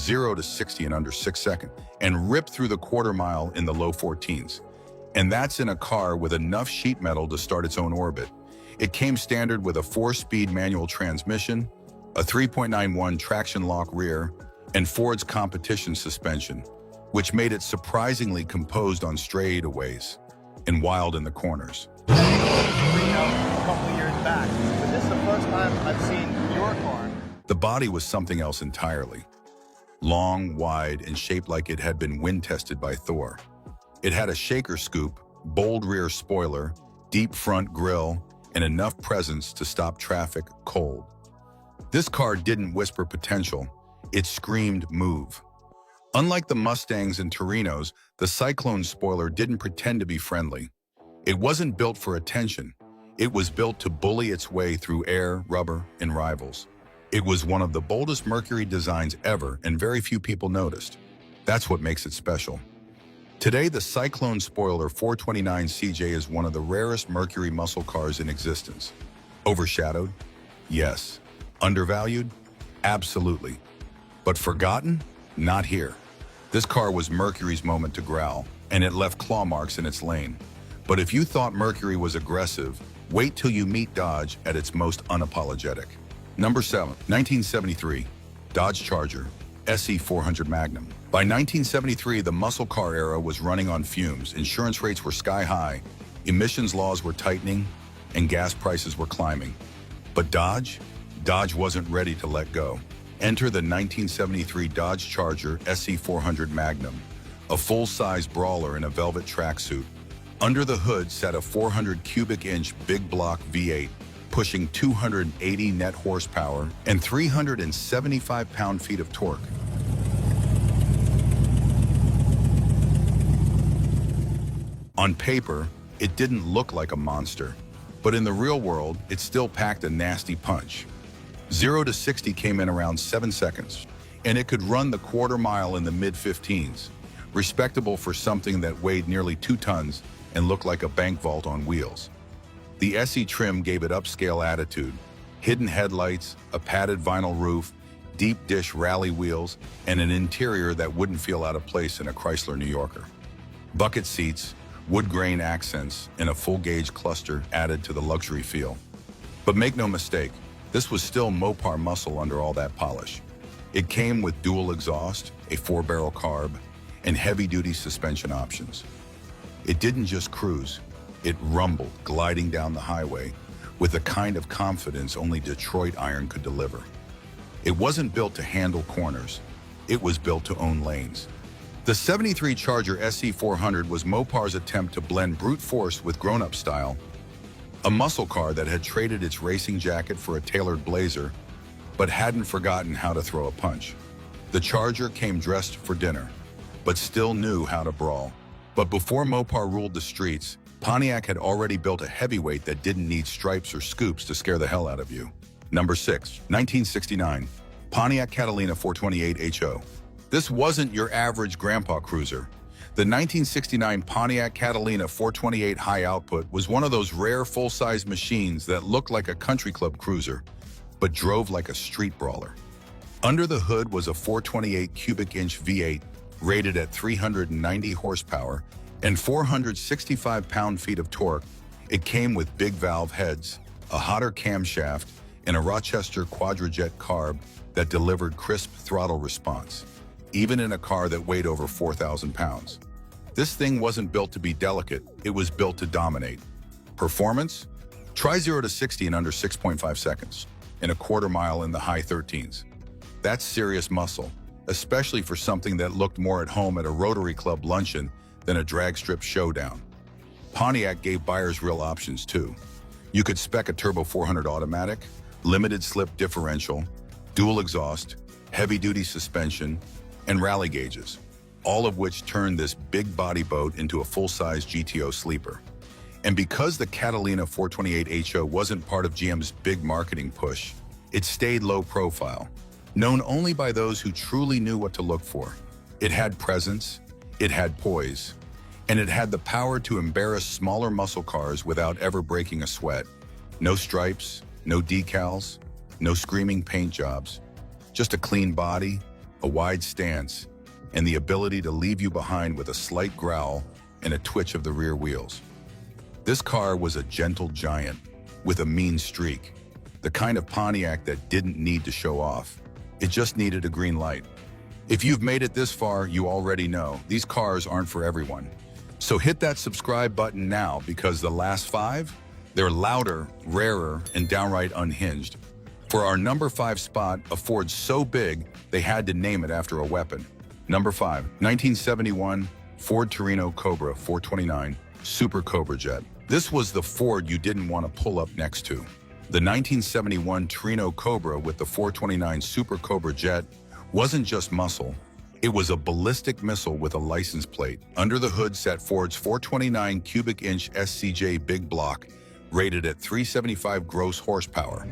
0 to 60 in under 6 seconds and rip through the quarter mile in the low 14s. And that's in a car with enough sheet metal to start its own orbit. It came standard with a 4-speed manual transmission, a 3.91 traction lock rear, and Ford's competition suspension, which made it surprisingly composed on straightaways and wild in the corners. A couple of years back, but this is the first time I've seen your car. The body was something else entirely. Long, wide, and shaped like it had been wind-tested by Thor. It had a shaker scoop, bold rear spoiler, deep front grille, and enough presence to stop traffic cold. This car didn't whisper potential, it screamed move. Unlike the Mustangs and Torinos, the Cyclone spoiler didn't pretend to be friendly. It wasn't built for attention. It was built to bully its way through air, rubber, and rivals. It was one of the boldest Mercury designs ever, and very few people noticed. That's what makes it special. Today, the Cyclone Spoiler 429 CJ is one of the rarest Mercury muscle cars in existence. Overshadowed? Yes. Undervalued? Absolutely. But forgotten? Not here. This car was Mercury's moment to growl, and it left claw marks in its lane. But if you thought Mercury was aggressive, wait till you meet Dodge at its most unapologetic. Number 7, 1973, Dodge Charger, SE 400 Magnum. By 1973, the muscle car era was running on fumes, insurance rates were sky high, emissions laws were tightening, and gas prices were climbing. But Dodge wasn't ready to let go. Enter the 1973 Dodge Charger SE 400 Magnum, a full-size brawler in a velvet tracksuit. Under the hood sat a 400 cubic inch big block V8, pushing 280 net horsepower and 375 pound-feet of torque. On paper, it didn't look like a monster, but in the real world, it still packed a nasty punch. 0 to 60 came in around 7 seconds, and it could run the quarter mile in the mid-15s, respectable for something that weighed nearly 2 tons and looked like a bank vault on wheels. The SE trim gave it upscale attitude, hidden headlights, a padded vinyl roof, deep dish rally wheels, and an interior that wouldn't feel out of place in a Chrysler New Yorker. Bucket seats, wood grain accents, and a full-gauge cluster added to the luxury feel. But make no mistake, this was still Mopar muscle under all that polish. It came with dual exhaust, a 4-barrel carb, and heavy-duty suspension options. It didn't just cruise, it rumbled, gliding down the highway with the kind of confidence only Detroit iron could deliver. It wasn't built to handle corners, it was built to own lanes. The 73 Charger SE 400 was Mopar's attempt to blend brute force with grown-up style, a muscle car that had traded its racing jacket for a tailored blazer, but hadn't forgotten how to throw a punch. The Charger came dressed for dinner, but still knew how to brawl. But before Mopar ruled the streets, Pontiac had already built a heavyweight that didn't need stripes or scoops to scare the hell out of you. Number 6, 1969, Pontiac Catalina 428 HO. This wasn't your average grandpa cruiser. The 1969 Pontiac Catalina 428 high output was one of those rare full-size machines that looked like a country club cruiser, but drove like a street brawler. Under the hood was a 428 cubic inch V8 rated at 390 horsepower and 465 pound-feet of torque. It came with big valve heads, a hotter camshaft, and a Rochester quadrajet carb that delivered crisp throttle response, even in a car that weighed over 4,000 pounds. This thing wasn't built to be delicate, it was built to dominate. Performance? Try 0 to 60 in under 6.5 seconds, and a quarter mile in the high 13s. That's serious muscle, especially for something that looked more at home at a Rotary Club luncheon than a drag strip showdown. Pontiac gave buyers real options too. You could spec a turbo 400 automatic, limited slip differential, dual exhaust, heavy-duty suspension, and rally gauges, all of which turned this big body boat into a full-size GTO sleeper. And because the Catalina 428 HO wasn't part of GM's big marketing push, it stayed low profile, known only by those who truly knew what to look for. It had presence, it had poise, and it had the power to embarrass smaller muscle cars without ever breaking a sweat. No stripes, no decals, no screaming paint jobs, just a clean body, a wide stance, and the ability to leave you behind with a slight growl and a twitch of the rear wheels. This car was a gentle giant with a mean streak, the kind of Pontiac that didn't need to show off. It just needed a green light. If you've made it this far, you already know these cars aren't for everyone. So hit that subscribe button now, because the last 5, they're louder, rarer, and downright unhinged. For our number 5 spot, a Ford so big, they had to name it after a weapon. Number 5, 1971 Ford Torino Cobra 429 Super Cobra Jet. This was the Ford you didn't want to pull up next to. The 1971 Torino Cobra with the 429 Super Cobra Jet wasn't just muscle. It was a ballistic missile with a license plate. Under the hood sat Ford's 429 cubic inch SCJ big block, rated at 375 gross horsepower.